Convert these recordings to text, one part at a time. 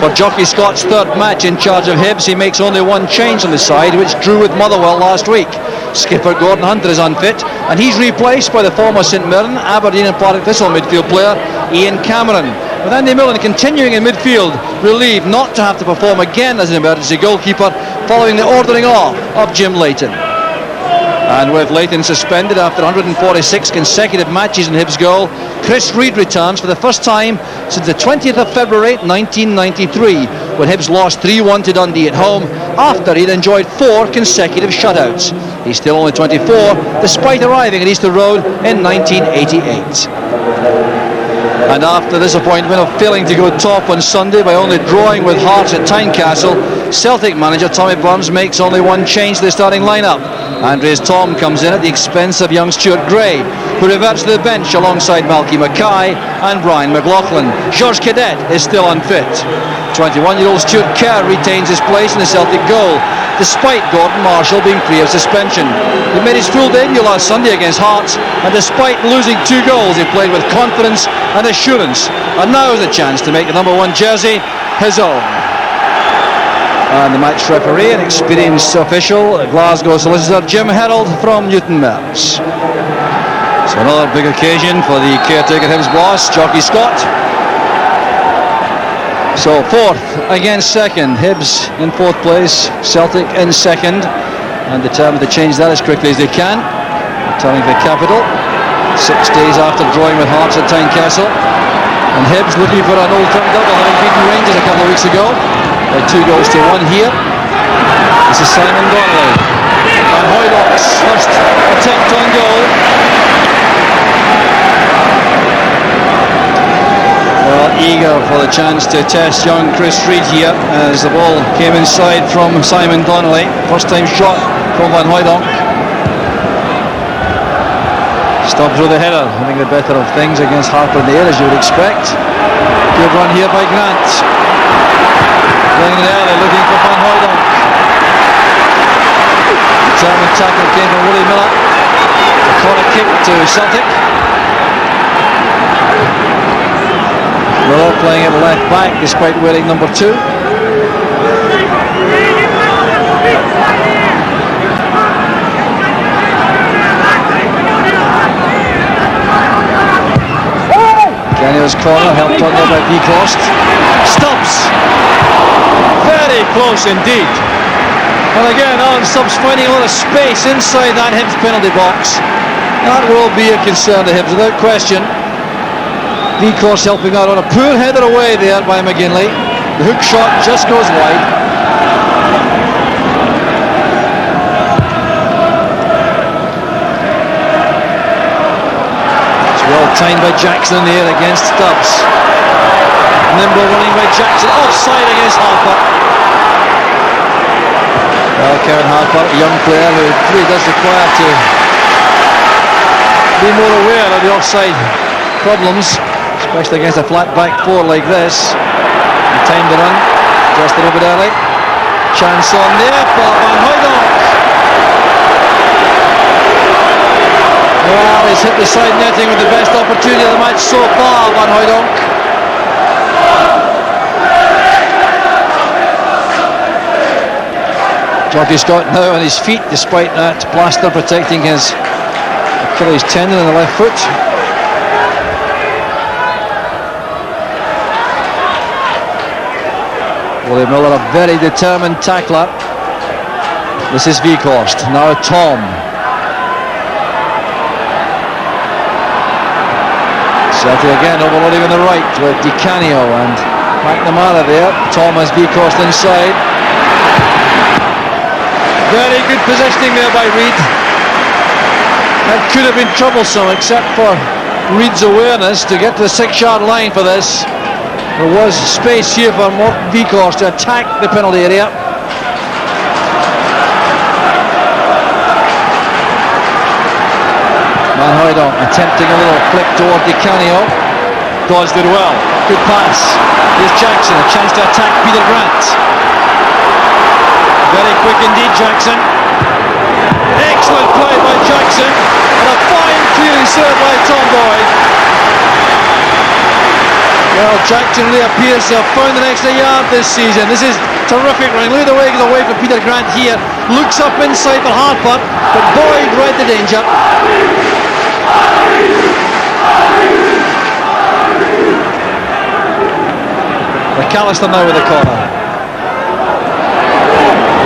For Jockey Scott's third match in charge of Hibs, he makes only one change on the side, which drew with Motherwell last week. Skipper Gordon Hunter is unfit, and he's replaced by the former St Mirren, Aberdeen and Partick Thistle midfield player Ian Cameron, with Andy Millen continuing in midfield, relieved not to have to perform again as an emergency goalkeeper following the ordering off of Jim Leighton. And with Leighton suspended after 146 consecutive matches in Hibs goal, Chris Reid returns for the first time since the 20th of February 1993, when Hibs lost 3-1 to Dundee at home after he'd enjoyed 4 consecutive shutouts. He's still only 24, despite arriving at Easter Road in 1988. And after the disappointment of failing to go top on Sunday by only drawing with Hearts at Tynecastle, Celtic manager Tommy Burns makes only one change to the starting lineup. Andreas Thom comes in at the expense of young Stuart Gray, who reverts to the bench alongside Malky Mackay and Brian McLaughlin. Georges Cadet is still unfit. 21-year-old Stuart Kerr retains his place in the Celtic goal, despite Gordon Marshall being free of suspension. He made his full debut last Sunday against Hearts, and despite losing 2 goals, he played with confidence and assurance, and now is a chance to make the number 1 jersey his own. And the match referee, an experienced official, Glasgow solicitor Jim Herold from Newton Mearns. So another big occasion for the caretaker Hibs boss, Jockey Scott. So 4th against 2nd, Hibs in 4th place, Celtic in 2nd, and determined to change that as quickly as they can, returning to the capital 6 days after drawing with Hearts at Tynecastle. And Hibs looking for an Old Firm double, having beaten Rangers a couple of weeks ago by 2-1 here. This is Simon Donnelly. Van Hooijdonk's first attempt on goal. Well, eager for the chance to test young Chris Reid here as the ball came inside from Simon Donnelly. First time shot from Van Hooijdonk. Stubbs with a header, having the better of things against Harper in the air, as you would expect. Good run here by Grant. Playing it early, looking for Van Hooijdonk. Determined tackle came from Willie Miller. A corner kick to Celtic. Miller playing at left back despite wearing number 2. Canio's corner helped on there by Wieghorst. Stubbs! Very close indeed. And again, Alan Stubbs finding a lot of space inside that Hibs penalty box. That will be a concern to Hibs without question. Wieghorst helping out on a poor header away there by McGinley. The hook shot just goes wide. It's well timed by Jackson in the air against Stubbs. Nimble running by Jackson, offside against Harper. Well, Kevin Harper, a young player who really does require to be more aware of the offside problems, especially against a flat back 4 like this. He timed the run just a little bit early. Chance on there for Van Hooijdonk. Well, he's hit the side netting with the best opportunity of the match so far, Van Hooijdonk. Jockey Scott now on his feet despite that plaster protecting his Achilles tendon in the left foot. Willie Miller, a very determined tackler. This is Wieghorst, now Thom. Celtic again overloading on the right with Di Canio and McNamara there. Thom has Wieghorst inside. Very good positioning there by Reid. That could have been troublesome except for Reid's awareness to get to the 6-yard line for this. There was space here for Morten Wieghorst to attack the penalty area. Van Hooijdonk attempting a little flick toward Di Canio. Dodged it well. Good pass. Here's Jackson, a chance to attack Peter Grant. Very quick indeed, Jackson. Excellent play by Jackson, and a fine clearing serve by Tom Boyd. Well, Jackson reappears to have found an extra yard this season. This is terrific running. Look at the way he goes away from Peter Grant here. Looks up inside for Harper, but Boyd read the danger. McAllister now with the corner.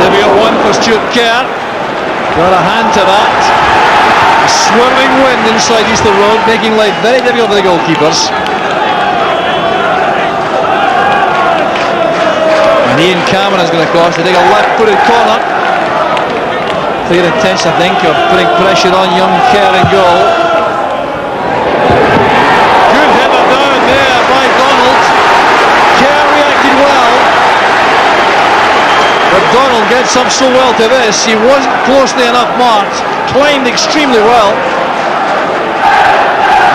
There we got one for Stuart Kerr. Got a hand to that. A swirling wind inside Easter Road, making life very difficult for the goalkeepers. And Ian Cameron is going to cross to take a left-footed corner. Clear intention, I think, of putting pressure on young Kerr in goal. Good header down there by Donald. Kerr reacted well, but Donald gets up so well to this. He wasn't closely enough marked. Climbed extremely well.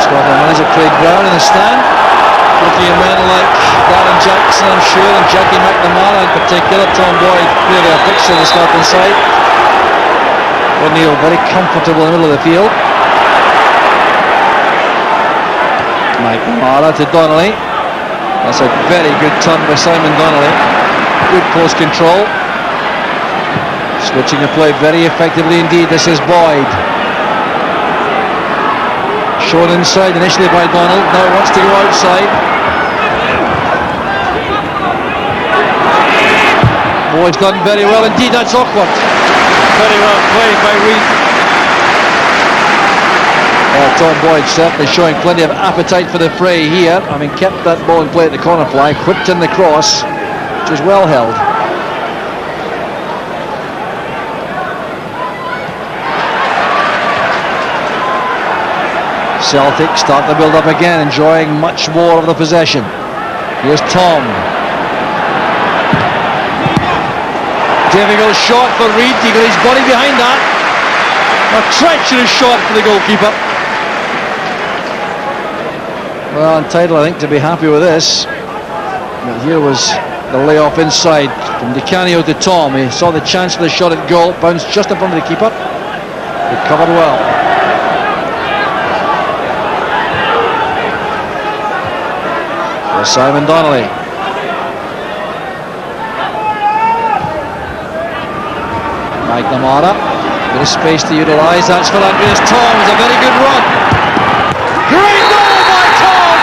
Scotland manager Craig Brown in the stand, looking at men like Darren Jackson, I'm sure, and Jackie McNamara in particular. Tom Boyd clearly a fixture on the Scotland side. O'Neill very comfortable in the middle of the field. McNamara to Donnelly. That's a very good turn by Simon Donnelly. Good post control. Switching the play very effectively indeed. This is Boyd. Shown inside initially by Donald. Now wants to go outside. Boyd's done very well indeed. That's awkward. Very well played by Reid. Tom Boyd certainly showing plenty of appetite for the fray here. I mean, kept that ball in play at the corner flag, whipped in the cross, which was well held. Celtic start the build up again, enjoying much more of the possession. Here's Thom. Difficult shot for Reid. He got his body behind that. A treacherous shot for the goalkeeper. Well, Untitled, I think, to be happy with this. But here was the layoff inside from Di Canio to Thom. He saw the chance for the shot at goal, bounced just in front of the keeper. Recovered well. There's Simon Donnelly. McNamara, bit of space to utilise. That's for Andreas Thom. It's a very good run. Great goal by Thom.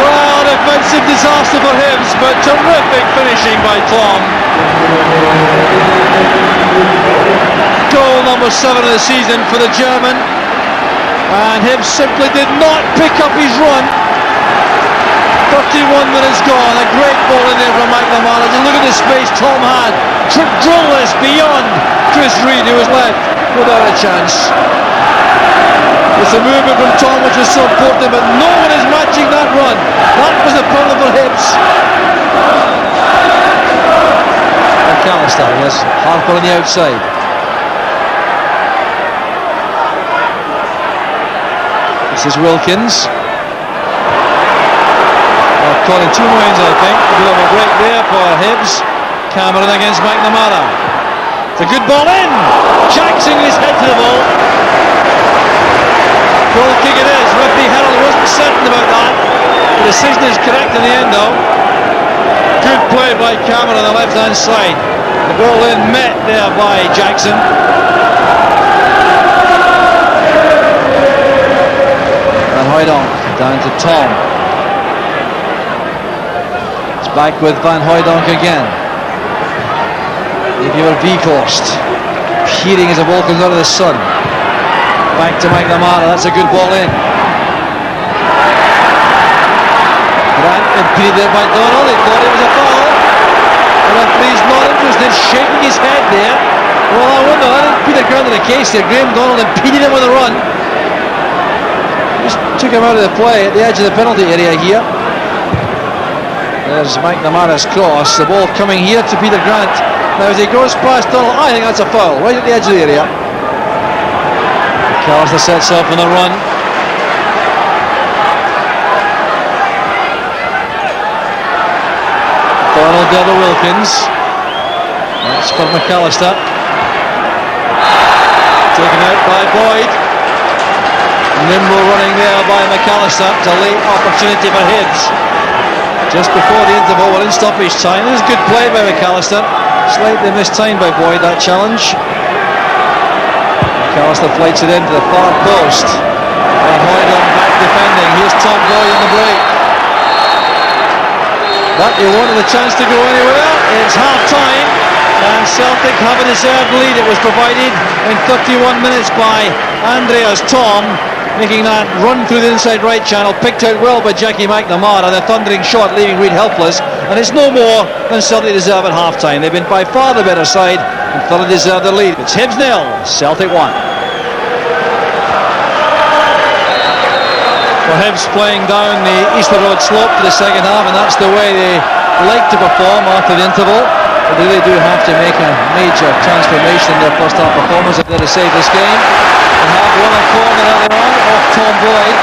Well, defensive disaster for Hibs, but terrific finishing by Thom. Goal number 7 of the season for the German, and Hibs simply did not pick up his run. 31 minutes gone, a great ball in there from McNamara. Just look at the space Thom had. Drilled this beyond Chris Reid, who was left without a chance. It's the movement from Thom which was so important, but no one is matching that run. That was the problem for Hibs. McAllister, yes, Harper on the outside. This is Wilkins. Caught in two minds, I think. A bit of a break there for Hibs. Cameron against McNamara. It's a good ball in. Jackson his head to the ball. Goal kick it is. Referee Harold wasn't certain about that. The decision is correct in the end, though. Good play by Cameron on the left-hand side. The ball in met there by Jackson. Van Hooijdonk down to Thom. Back with Van Hooijdonk again. Pierre Van Hooijdonk peering as the ball comes out of the sun. Back to McNamara. That's a good ball in. Grant impeded there by Donald. He thought it was a foul. The referee's not interested, shaking his head there. Well, I wonder, I think Peter Grant in the case there. Graham Donald impeded him with a run. Just took him out of the play at the edge of the penalty area here. There's McNamara's cross, the ball coming here to Peter Grant. Now as he goes past Donnelly, I think that's a foul, right at the edge of the area. McAllister sets off on the run. Donald there to Wilkins. That's for McAllister. Taken out by Boyd. Nimble running there by McAllister. It's a late opportunity for Hibs. Just before the interval, we're in stoppage time. This is good play by McAllister. Slightly mistimed by Boyd, that challenge. McAllister flights it into the far post. Van Hooijdonk back defending. Here's Thom going on the break. But he wanted the chance to go anywhere. It's half time, and Celtic have a deserved lead. It was provided in 31 minutes by Andreas Thom, making that run through the inside right channel, picked out well by Jackie McNamara. The thundering shot leaving Reid helpless, and it's no more than Celtic deserve at half time. They've been by far the better side and thoroughly deserve the lead. It's Hibs 0, Celtic 1. Well, Hibs playing down the Easter Road slope for the second half, and that's the way they like to perform after the interval. But they really do have to make a major transformation in their first half performance if they're to save this game. They have won a corner earlier on off Tom Boyd.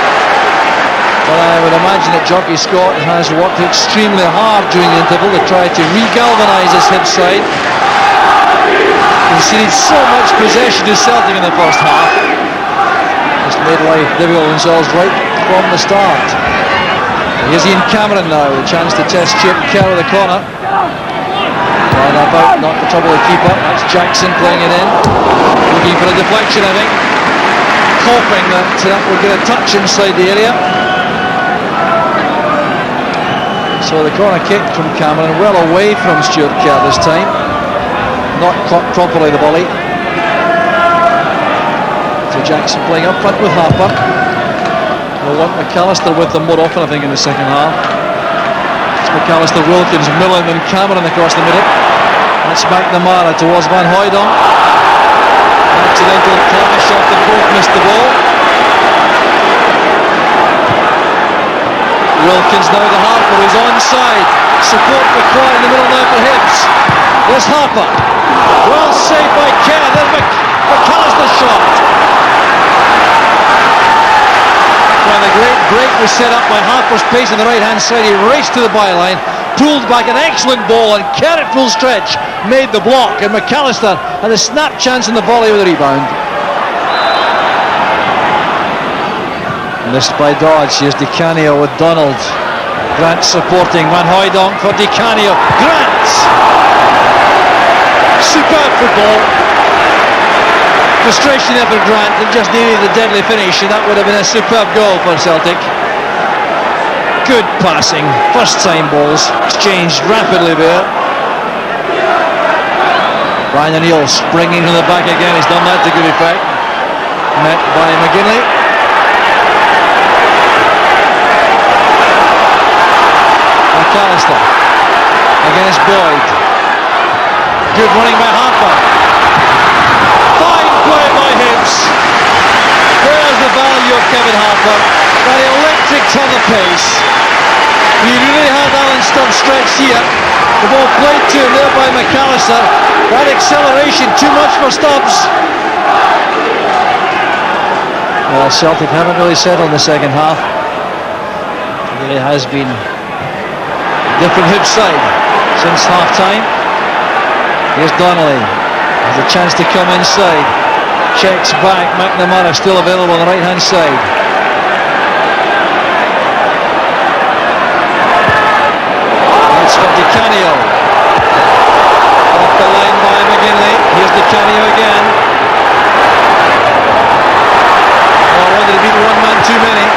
But I would imagine that Jockey Scott has worked extremely hard during the interval to try to re-galvanise this Hibs side. Conceded so much possession to Celtic in the first half. Just made life difficult themselves right from the start. Here's Ian Cameron now, a chance to test Stuart Kerr with the corner. Line about, not the trouble the keeper. That's Jackson playing it in. Looking for a deflection, I think. Hoping that that will get a touch inside the area. So the corner kick from Cameron, well away from Stuart Kerr this time. Not caught properly, the volley. So Jackson playing up front with Harper. We'll want McAllister with them more often, I think, in the second half. It's McAllister, Wilkins, Millen and Cameron across the middle. That's McNamara towards Van Hooijdonk. Accidental clash shot, they both missed the ball. Wilkins now to Harper, who's onside. Support required in the middle now for Hibs. There's Harper. Well saved by Kerr. There's McAllister's shot. Well, the great break was set up by Harper's pace on the right hand side. He raced to the byline, pulled back an excellent ball, and Kerr at full stretch made the block, and McAllister had a snap chance in the volley with a rebound. Missed by Dodge. Here's Di Canio with Donald. Grant supporting. Van Hooijdonk for Di Canio. Grant! Superb football. Frustration there for Grant, and just needed the deadly finish, and that would have been a superb goal for Celtic. Good passing, first time balls, exchanged rapidly there. Brian O'Neill springing from the back again, he's done that to good effect. Met by McGinley. McAllister against Boyd. Good running by Harper. Fine play by Hibs. There's the value of Kevin Harper. That electric turn of pace. He really had Alan Stubbs stretched here. The ball played to him there by McAllister. That acceleration, too much for Stubbs. Well, Celtic haven't really settled in the second half. It really has been a different Hibs side since half time. Here's Donnelly. Has a chance to come inside. Checks back. McNamara still available on the right hand side. That's for Di Canio. Off the line by McGinley. Here's Di Canio again. Oh, I wanted to beat one man too many.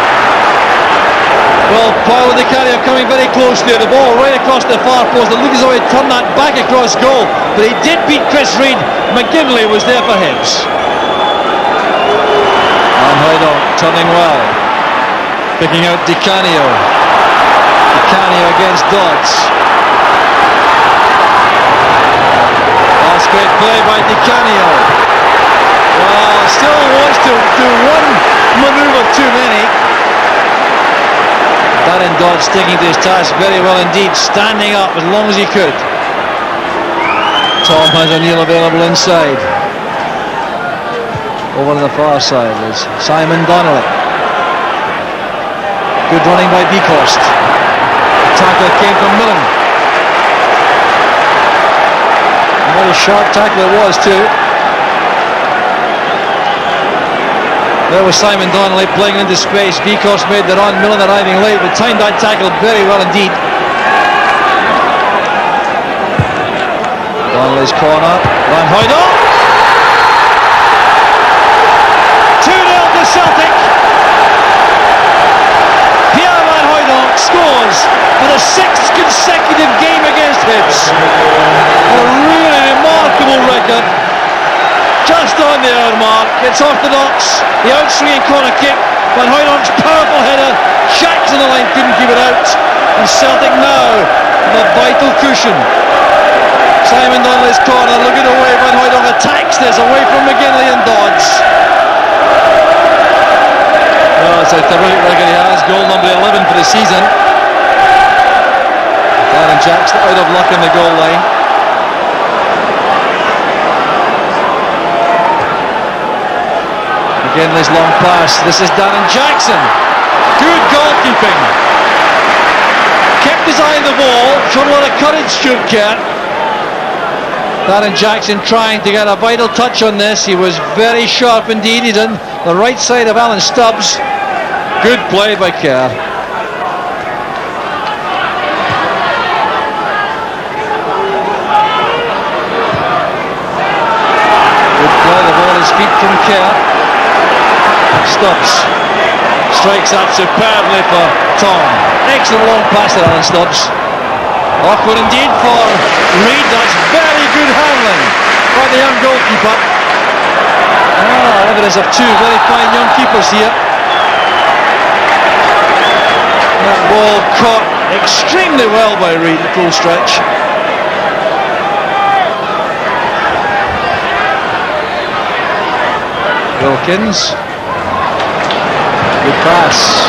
Well, Paolo Di Canio coming very close there. The ball right across the far post. It looks as though he'd turn that back across goal, but he did beat Chris Reid. McGinley was there for Hibs. Van Hooijdonk turning well, picking out Di Canio. Di Canio against Dodds. That's great play by Di Canio. Well, still wants to do one manoeuvre too many. Darren Dodds sticking to his task very well indeed, standing up as long as he could. Thom has O'Neill available inside. Over on the far side is Simon Donnelly. Good running by Wieghorst. The tackle came from Millen. What a sharp tackle it was too. There was Simon Donnelly playing into space. Wieghorst made the run, Millen arriving late, but timed that tackle very well indeed. Donnelly's corner, Van Hooijdonk! 2-0 to Celtic! Pierre Van Hooijdonk scores for the 6th consecutive game against Hibs. A really remarkable record. Just on the hour mark, it's orthodox, the outswinging corner kick, Van Hooijdonk's powerful header, Jackson the line couldn't keep it out, and Celtic now with a vital cushion. Simon Donnelly's corner, looking away, Van Hooijdonk attacks this away from McGinley and Dodds. Oh, it's a terrific record he has, goal number 11 for the season. Darren Jackson out of luck on the goal line. McGinley's long pass, this is Darren Jackson. Good goalkeeping. Kept his eye on the ball, showed a lot of courage, Stuart Kerr. Darren Jackson trying to get a vital touch on this. He was very sharp indeed. He's on the right side of Alan Stubbs. Good play by Kerr. Good play, the ball is feet from Kerr. Stubbs strikes that superbly for Thom. Excellent long pass to Alan Stubbs. Awkward indeed for Reid. That's very good handling by the young goalkeeper. Evidence of two very fine young keepers here. That ball caught extremely well by Reid at full stretch. Wilkins. Good pass.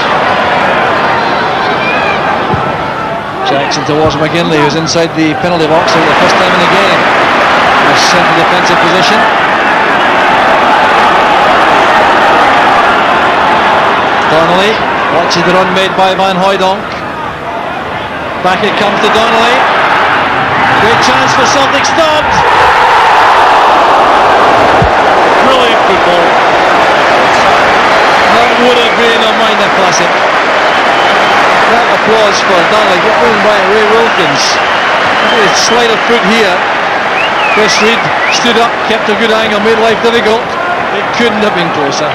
Jackson towards McGinley, who's inside the penalty box for the first time in the game. A central defensive position. Donnelly watches the run made by Van Hooijdonk. Back it comes to Donnelly. Great chance for Celtic, Stubbs. Brilliant football. That would have been a minor classic. That applause for Donnelly, got won by Ray Wilkins. A sleight of foot here. Chris Reid stood up, kept a good angle, made life difficult. It couldn't have been closer.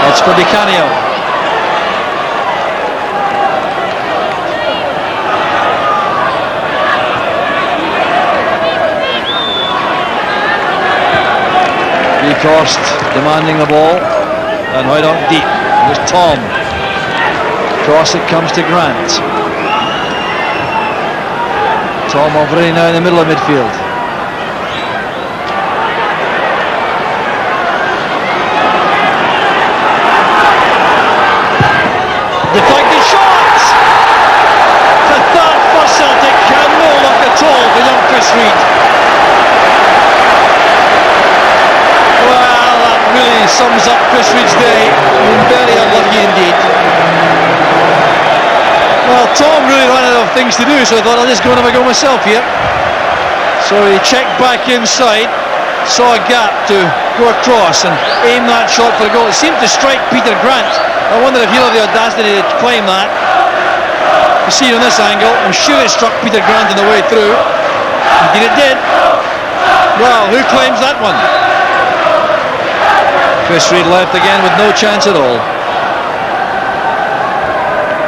That's for Di Canio. Wieghorst demanding the ball, and Hooijdonk deep. There's Thom. Cross it comes to Grant. Thom already now in the middle of midfield. Deflected shot! The third for Celtic, and no luck at all for young Chris Reid. Well, that really sums up Chris Reid's day. Very unlucky indeed. Well, Thom really ran out of things to do, so I thought I'll just go and have a go myself here. So he checked back inside, saw a gap to go across and aim that shot for a goal. It seemed to strike Peter Grant. I wonder if he'll have the audacity to claim that. You see it on this angle, I'm sure it struck Peter Grant on the way through. Indeed it did. Well, who claims that one? Chris Reid left again with no chance at all.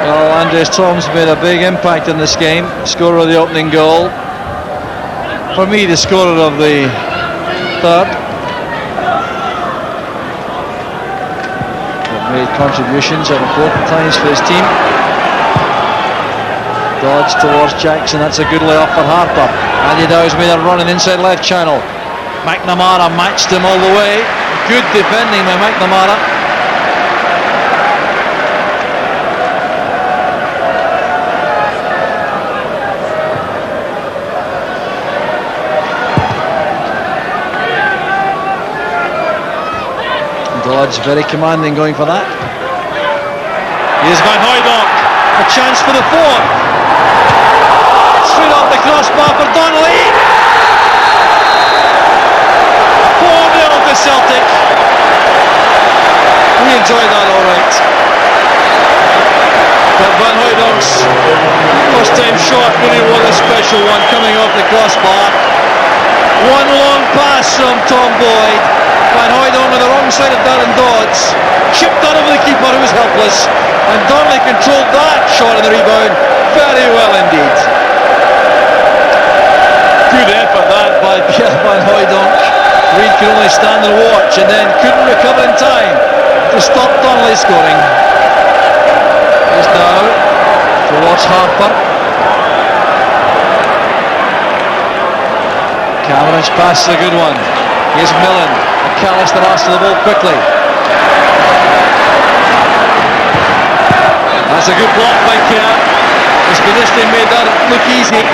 Well, Andreas Thom's made a big impact in this game. Scorer of the opening goal. For me, the scorer of the third. Made contributions at important times for his team. Dodge towards Jackson, that's a good layoff for Harper. Andy Dow's made a run in inside left channel. McNamara matched him all the way. Good defending by McNamara. Dodge very commanding going for that. Here's Van Hooijdonk, a chance for the fourth. Straight off the crossbar for Donnelly. 4-0 to Celtic. We enjoyed that all right. But Van Hooijdonk's first time shot really was a special one, coming off the crossbar. One long pass from Tom Boyd. Van Hooijdonk on the wrong side of Darren Dodds, chipped out over the keeper who was helpless, and Donnelly controlled that shot in the rebound very well indeed. Good effort that by Pierre Van Hooijdonk. Reid could only stand and watch, and then couldn't recover in time to stop Donnelly scoring. He's now towards Harper. Cameron's pass is a good one. Here's Millen. McAllister asks for the ball quickly. That's a good block by Kerr. This positioning made that look easy.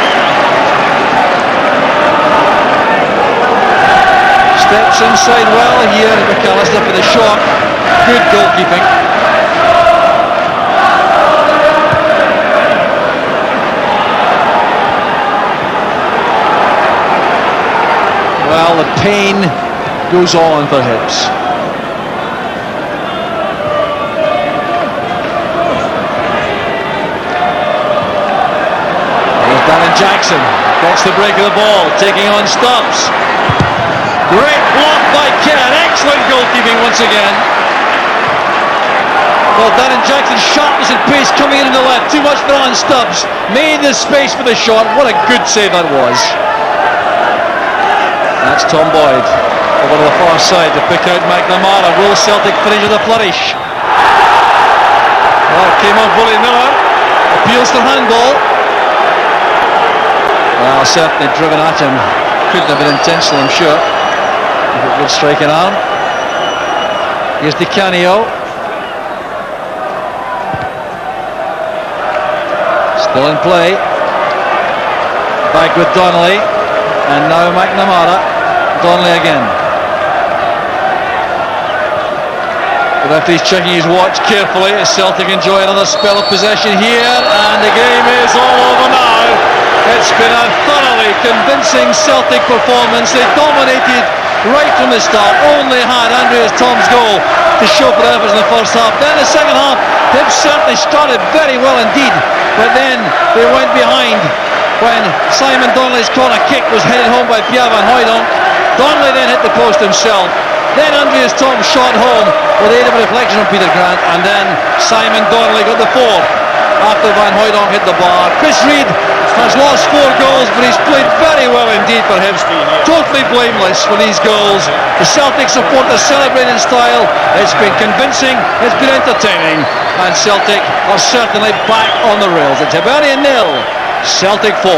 Steps inside well here. McAllister for the shot. Good goalkeeping. Well, the pain goes on for Hibs. There's Darren Jackson, gets the break of the ball, taking on Stubbs. Great block by Kerr, excellent goalkeeping once again. Well, Darren Jackson sharpness and pace coming in on the left, too much for Alan Stubbs. Made the space for the shot, what a good save that was. That's Tom Boyd over to the far side to pick out McNamara. Will Celtic finish with a flourish? Well, it came off Willie Miller. Appeals for handball. Well, certainly driven at him. Couldn't have been intentional, I'm sure. If it would strike an arm. Here's Di Canio. Still in play. Back with Donnelly. And now McNamara. Donnelly again. The referee's checking his watch carefully as Celtic enjoy another spell of possession here, and the game is all over now. It's been a thoroughly convincing Celtic performance. They dominated right from the start, only had Andreas Thom's goal to show for their efforts in the first half. Then the second half, they've certainly started very well indeed, but then they went behind when Simon Donnelly's corner kick was headed home by Pierre Van Hooijdonk. Donnelly then hit the post himself. Then Andreas Thom shot home with the aid of a deflection from Peter Grant, and then Simon Donnelly got the fourth after Van Hooijdonk hit the bar. Chris Reid has lost 4 goals, but he's played very well indeed for Hibs. Totally blameless for these goals. The Celtic supporters celebrate in style. It's been convincing, it's been entertaining, and Celtic are certainly back on the rails. It's Hibernian 0, Celtic 4.